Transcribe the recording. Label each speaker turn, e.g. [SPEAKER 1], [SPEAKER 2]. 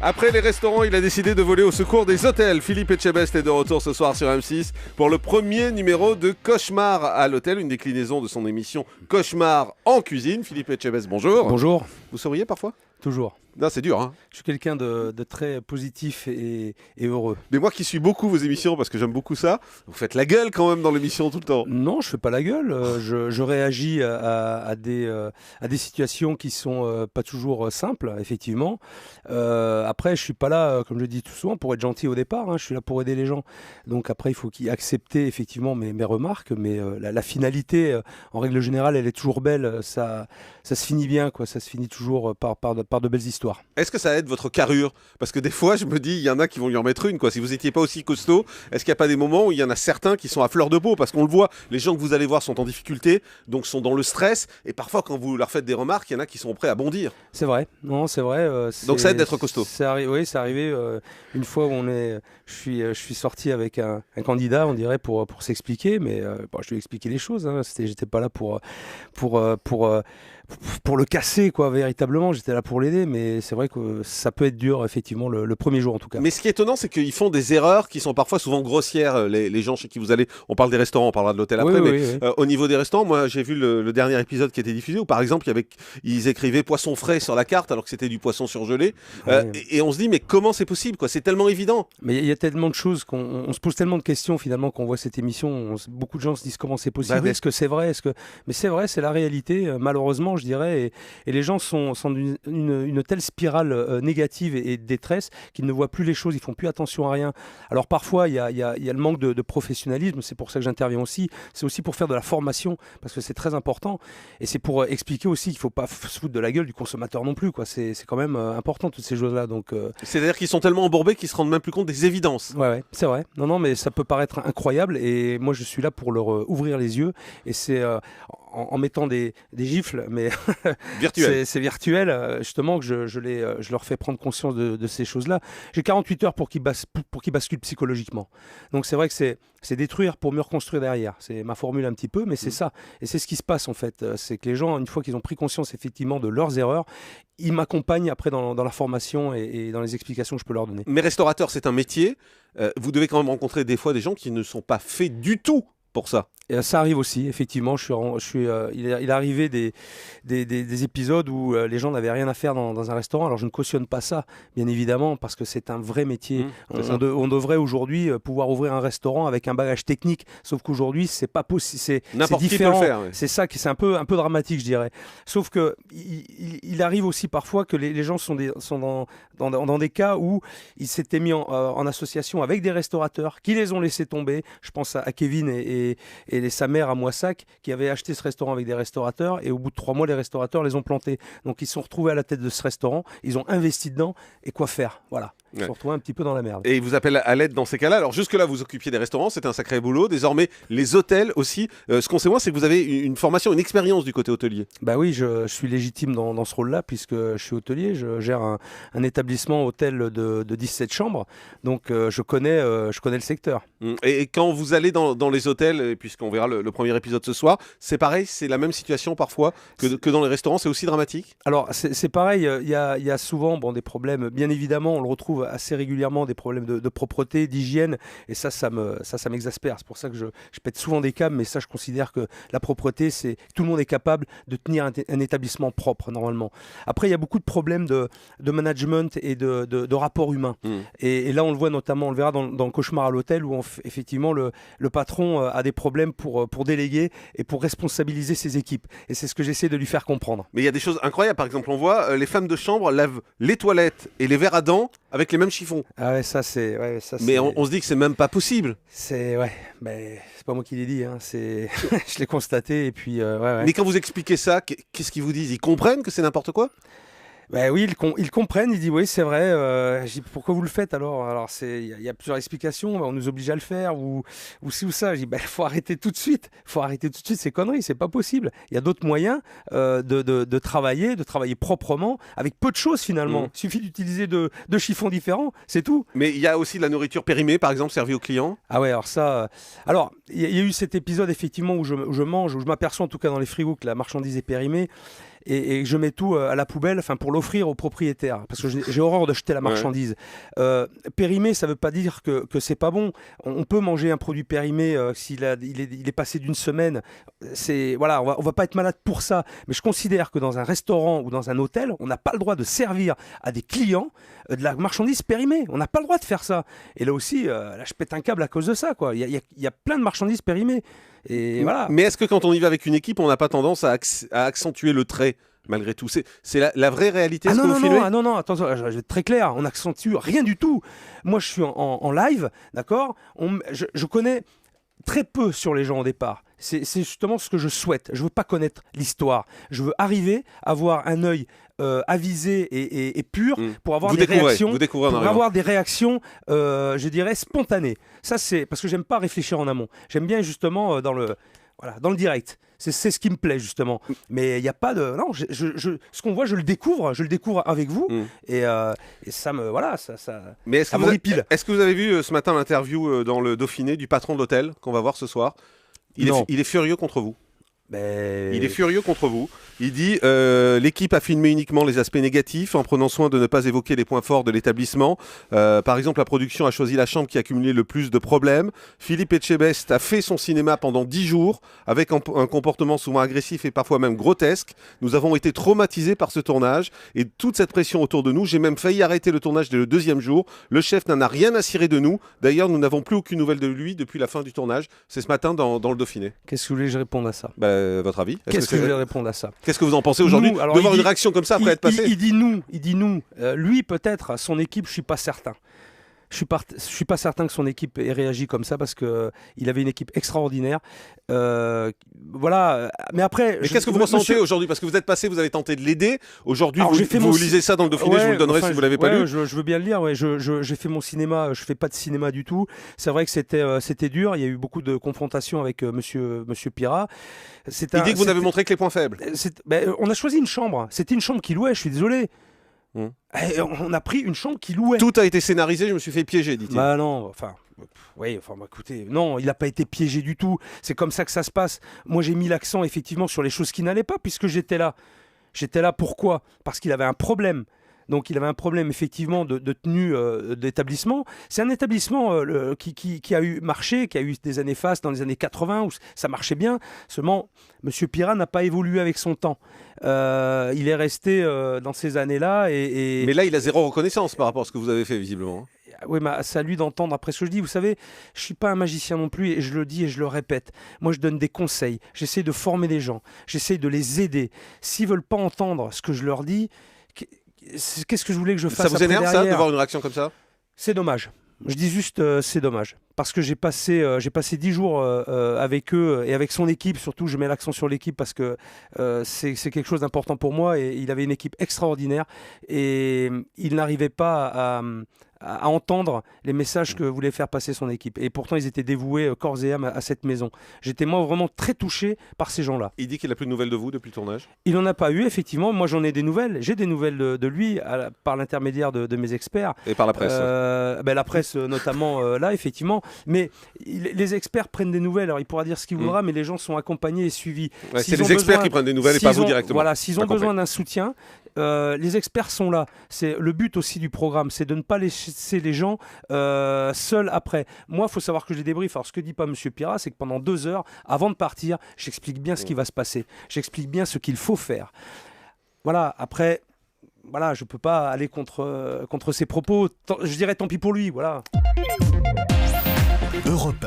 [SPEAKER 1] Après les restaurants, il a décidé de voler au secours des hôtels. Philippe Etchebest est de retour ce soir sur M6 pour le premier numéro de Cauchemar à l'hôtel, une déclinaison de son émission Cauchemar en cuisine. Philippe Etchebest, bonjour.
[SPEAKER 2] Bonjour.
[SPEAKER 1] Vous souriez parfois ?
[SPEAKER 2] Toujours.
[SPEAKER 1] Non, c'est dur, hein.
[SPEAKER 2] Je suis quelqu'un de très positif et heureux.
[SPEAKER 1] Mais moi qui suis beaucoup vos émissions, parce que j'aime beaucoup ça, vous faites la gueule quand même dans l'émission tout le temps.
[SPEAKER 2] Non, je fais pas la gueule. Je réagis à des situations qui sont pas toujours simples, effectivement. Après, je suis pas là, comme je dis tout souvent, pour être gentil au départ. Je suis là pour aider les gens. Donc après, il faut qu'ils acceptent effectivement mes remarques. Mais la finalité, en règle générale, elle est toujours belle. Ça se finit bien, quoi. Ça se finit toujours par de belles histoires.
[SPEAKER 1] Est-ce que ça aide votre carrure ? Parce que des fois, je me dis, il y en a qui vont lui en mettre une, quoi. Si vous n'étiez pas aussi costaud, est-ce qu'il n'y a pas des moments où il y en a certains qui sont à fleur de peau ? Parce qu'on le voit, les gens que vous allez voir sont en difficulté, donc sont dans le stress. Et parfois, quand vous leur faites des remarques, il y en a qui sont prêts à bondir.
[SPEAKER 2] C'est vrai. Non, c'est vrai.
[SPEAKER 1] Donc ça aide d'être costaud.
[SPEAKER 2] Oui, c'est arrivé une fois où je suis sorti avec un candidat, on dirait, pour s'expliquer. Mais je lui ai expliqué les choses. J'étais pas là pour le casser, quoi, véritablement. J'étais là pour l'aider, mais c'est vrai que ça peut être dur, effectivement, le premier jour en tout cas.
[SPEAKER 1] Mais ce qui est étonnant, c'est qu'ils font des erreurs qui sont parfois souvent grossières, les gens chez qui vous allez. On parle des restaurants, on parlera de l'hôtel après,
[SPEAKER 2] oui.
[SPEAKER 1] Au niveau des restaurants, moi j'ai vu le dernier épisode qui était diffusé, où par exemple, ils écrivaient poisson frais sur la carte, alors que c'était du poisson surgelé. Et on se dit, mais comment c'est possible, quoi ? C'est tellement évident.
[SPEAKER 2] Mais il y a tellement de choses, on se pose tellement de questions finalement quand on voit cette émission. Beaucoup de gens se disent comment c'est possible,
[SPEAKER 1] oui.
[SPEAKER 2] Est-ce que c'est vrai, Mais c'est vrai, c'est la réalité, malheureusement, je dirais. Et les gens sont une telle spirale négative et de détresse qu'ils ne voient plus les choses, ils font plus attention à rien. Alors parfois, il y a le manque de professionnalisme, c'est pour ça que j'interviens aussi. C'est aussi pour faire de la formation, parce que c'est très important. Et c'est pour expliquer aussi qu'il ne faut pas se foutre de la gueule du consommateur non plus, quoi. C'est quand même important, toutes ces choses-là.
[SPEAKER 1] C'est-à-dire qu'ils sont tellement embourbés qu'ils se rendent même plus compte des évidences.
[SPEAKER 2] Ouais, c'est vrai. Non, mais ça peut paraître incroyable. Et moi, je suis là pour leur ouvrir les yeux. Et c'est en mettant des gifles, mais c'est virtuel, justement, que je leur fais prendre conscience de ces choses-là. J'ai 48 heures pour qu'ils basculent psychologiquement. Donc c'est vrai que c'est détruire pour mieux reconstruire derrière. C'est ma formule un petit peu, mais c'est ça. Et c'est ce qui se passe en fait. C'est que les gens, une fois qu'ils ont pris conscience effectivement de leurs erreurs, ils m'accompagnent après dans la formation et dans les explications que je peux leur donner.
[SPEAKER 1] Mais restaurateur, c'est un métier. Vous devez quand même rencontrer des fois des gens qui ne sont pas faits du tout pour ça.
[SPEAKER 2] Et ça arrive aussi, effectivement. Il est arrivé des épisodes où les gens n'avaient rien à faire dans un restaurant. Alors je ne cautionne pas ça, bien évidemment, parce que c'est un vrai métier. On devrait aujourd'hui pouvoir ouvrir un restaurant avec un bagage technique, sauf qu'aujourd'hui c'est pas possible. C'est différent.
[SPEAKER 1] Qui peut le faire, ouais.
[SPEAKER 2] C'est ça qui c'est un peu dramatique, je dirais. Sauf que il arrive aussi parfois que les gens sont dans des cas où ils s'étaient mis en association avec des restaurateurs qui les ont laissés tomber. Je pense à Kevin et sa mère à Moissac qui avait acheté ce restaurant avec des restaurateurs et au bout de 3 mois les restaurateurs les ont plantés. Donc ils se sont retrouvés à la tête de ce restaurant, ils ont investi dedans et quoi faire, voilà. Ils se sont retrouvés un petit peu dans la merde.
[SPEAKER 1] Et ils vous appellent à l'aide dans ces cas-là. Alors jusque-là vous occupiez des restaurants, c'était un sacré boulot. Désormais les hôtels aussi. Ce qu'on sait moi c'est que vous avez une formation, une expérience du côté hôtelier.
[SPEAKER 2] Bah oui, je suis légitime dans ce rôle-là puisque je suis hôtelier, je gère un établissement hôtel de 17 chambres. Donc je connais le secteur.
[SPEAKER 1] Et quand vous allez dans les hôtels, et puisqu'on verra le premier épisode ce soir, c'est pareil, c'est la même situation parfois que dans les restaurants, c'est aussi dramatique.
[SPEAKER 2] Alors c'est pareil, il y a souvent des problèmes, bien évidemment, on le retrouve assez régulièrement, des problèmes de propreté, d'hygiène, et ça m'exaspère. C'est pour ça que je pète souvent des câbles, mais ça je considère que la propreté, c'est tout le monde est capable de tenir un établissement propre normalement. Après il y a beaucoup de problèmes de management et de rapport humain. Et là on le voit notamment, on le verra dans le Cauchemar à l'hôtel où effectivement le patron a des problèmes pour déléguer et pour responsabiliser ses équipes. Et c'est ce que j'essaie de lui faire comprendre.
[SPEAKER 1] Mais il y a des choses incroyables. Par exemple, on voit les femmes de chambre lavent les toilettes et les verres à dents avec les mêmes chiffons.
[SPEAKER 2] Ah ouais, ça c'est...
[SPEAKER 1] Mais on se dit que c'est même pas possible.
[SPEAKER 2] C'est pas moi qui l'ai dit, je l'ai constaté et puis...
[SPEAKER 1] Mais quand vous expliquez ça, qu'est-ce qu'ils vous disent ? Ils comprennent que c'est n'importe quoi ?
[SPEAKER 2] Ben oui, ils comprennent, ils disent oui c'est vrai, je dis pourquoi vous le faites alors il y a plusieurs explications, on nous oblige à le faire ou ci ou ça, je dis faut arrêter tout de suite ces conneries, c'est pas possible, il y a d'autres moyens de travailler proprement avec peu de choses finalement, il suffit d'utiliser deux chiffons différents, c'est tout.
[SPEAKER 1] Mais il y a aussi de la nourriture périmée par exemple servie aux clients.
[SPEAKER 2] Ah ouais, alors ça, il y a eu cet épisode effectivement où je mange, où je m'aperçois en tout cas dans les frigos que la marchandise est périmée. et je mets tout à la poubelle, enfin pour l'offrir aux propriétaires, parce que j'ai horreur de jeter la marchandise. Périmé, ça veut pas dire que c'est pas bon. On peut manger un produit périmé s'il il est passé d'une semaine. Voilà, on va pas être malade pour ça. Mais je considère que dans un restaurant ou dans un hôtel, on n'a pas le droit de servir à des clients de la marchandise périmée. On n'a pas le droit de faire ça. Et là aussi, là, je pète un câble à cause de ça, quoi. Il y a plein de marchandises périmées. Et voilà.
[SPEAKER 1] Mais est-ce que quand on y va avec une équipe, on n'a pas tendance à accentuer le trait malgré tout? C'est la vraie réalité, ce que vous filmez?
[SPEAKER 2] Non, attention, je vais être très clair, on accentue rien du tout. Moi, je suis en live, d'accord? Je connais très peu sur les gens au départ. C'est justement ce que je souhaite. Je veux pas connaître l'histoire. Je veux arriver à avoir un œil avisé et pur pour avoir des réactions. Avoir des réactions, je dirais, spontanées. Ça, c'est parce que j'aime pas réfléchir en amont. J'aime bien justement dans le direct. C'est ce qui me plaît justement. Mais il n'y a pas de... Non, ce qu'on voit, je le découvre avec vous. Et ça me... Voilà, ça
[SPEAKER 1] mais est-ce que vous avez vu ce matin l'interview dans le Dauphiné du patron de l'hôtel qu'on va voir ce soir? Il est furieux contre vous. Il est furieux contre vous. Il dit l'équipe a filmé uniquement les aspects négatifs en prenant soin de ne pas évoquer les points forts de l'établissement. Par exemple, la production a choisi la chambre qui a accumulé le plus de problèmes. Philippe Etchebest a fait son cinéma pendant 10 jours avec un comportement souvent agressif et parfois même grotesque. Nous avons été traumatisés par ce tournage et toute cette pression autour de nous. J'ai même failli arrêter le tournage dès le 2e jour. Le chef n'en a rien à cirer de nous. D'ailleurs, nous n'avons plus aucune nouvelle de lui depuis la fin du tournage. C'est ce matin dans le Dauphiné.
[SPEAKER 2] Qu'est-ce que vous voulez que je réponde à ça?
[SPEAKER 1] Votre avis?
[SPEAKER 2] Qu'est-ce que je vais répondre à ça?
[SPEAKER 1] Qu'est-ce que vous en pensez aujourd'hui de voir une réaction comme ça après être passé?
[SPEAKER 2] Il dit nous. Lui peut-être, son équipe, je suis pas certain. Je suis pas certain que son équipe ait réagi comme ça parce que il avait une équipe extraordinaire. Voilà. Mais après,
[SPEAKER 1] qu'est-ce que vous ressentez aujourd'hui? Parce que vous êtes passé, vous avez tenté de l'aider. Aujourd'hui, vous lisez ça dans le Dauphiné. Je vous le donnerai si vous l'avez pas lu.
[SPEAKER 2] Je veux bien le lire. Ouais. J'ai fait mon cinéma. Je fais pas de cinéma du tout. C'est vrai que c'était dur. Il y a eu beaucoup de confrontations avec Monsieur Pirat.
[SPEAKER 1] Il dit que vous n'avez montré que les points faibles.
[SPEAKER 2] On a choisi une chambre. C'était une chambre qui louait. Je suis désolé. Et on a pris une chambre qui louait.
[SPEAKER 1] Tout a été scénarisé, je me suis fait piéger, dit-il.
[SPEAKER 2] Bah non, écoutez, non, il n'a pas été piégé du tout. C'est comme ça que ça se passe. Moi, j'ai mis l'accent effectivement sur les choses qui n'allaient pas, puisque j'étais là. J'étais là pourquoi? Parce qu'il avait un problème. Donc il avait un problème effectivement de tenue d'établissement. C'est un établissement qui a eu marché, qui a eu des années fastes dans les années 80 où ça marchait bien. Seulement, Monsieur Pirat n'a pas évolué avec son temps. Il est resté dans ces années-là. Mais
[SPEAKER 1] là, il a zéro reconnaissance par rapport à ce que vous avez fait visiblement.
[SPEAKER 2] Oui, mais c'est à lui d'entendre après ce que je dis. Vous savez, je ne suis pas un magicien non plus et je le dis et je le répète. Moi, je donne des conseils. J'essaie de former les gens. J'essaie de les aider. S'ils ne veulent pas entendre ce que je leur dis... Qu'est-ce que je voulais que je fasse?
[SPEAKER 1] Ça vous énerve ça, de voir une réaction comme ça?
[SPEAKER 2] C'est dommage. Je dis juste c'est dommage. Parce que j'ai passé 10 jours avec eux et avec son équipe. Surtout, je mets l'accent sur l'équipe parce que c'est quelque chose d'important pour moi. Et il avait une équipe extraordinaire. Et il n'arrivait pas à entendre les messages que voulait faire passer son équipe. Et pourtant, ils étaient dévoués corps et âme à cette maison. J'étais moi vraiment très touché par ces gens-là.
[SPEAKER 1] Il dit qu'il n'a plus de nouvelles de vous depuis le tournage?
[SPEAKER 2] Il n'en a pas eu, effectivement. Moi, j'en ai des nouvelles. J'ai des nouvelles de lui par l'intermédiaire de mes experts.
[SPEAKER 1] Et par la presse?
[SPEAKER 2] La presse, notamment, là, effectivement. Mais les experts prennent des nouvelles. Alors, il pourra dire ce qu'il voudra, mais les gens sont accompagnés et suivis.
[SPEAKER 1] C'est les experts qui prennent des nouvelles et pas vous directement.
[SPEAKER 2] Voilà, s'ils ont besoin d'un soutien, les experts sont là. C'est le but aussi du programme, c'est de ne pas laisser les gens seuls après. Moi, il faut savoir que je les débriefe. Alors, ce que dit pas Monsieur Pirat, c'est que pendant 2 heures, avant de partir, j'explique bien ce qui va se passer. J'explique bien ce qu'il faut faire. Voilà, après... Voilà, je peux pas aller contre ses propos. Je dirais tant pis pour lui, voilà.
[SPEAKER 3] Europe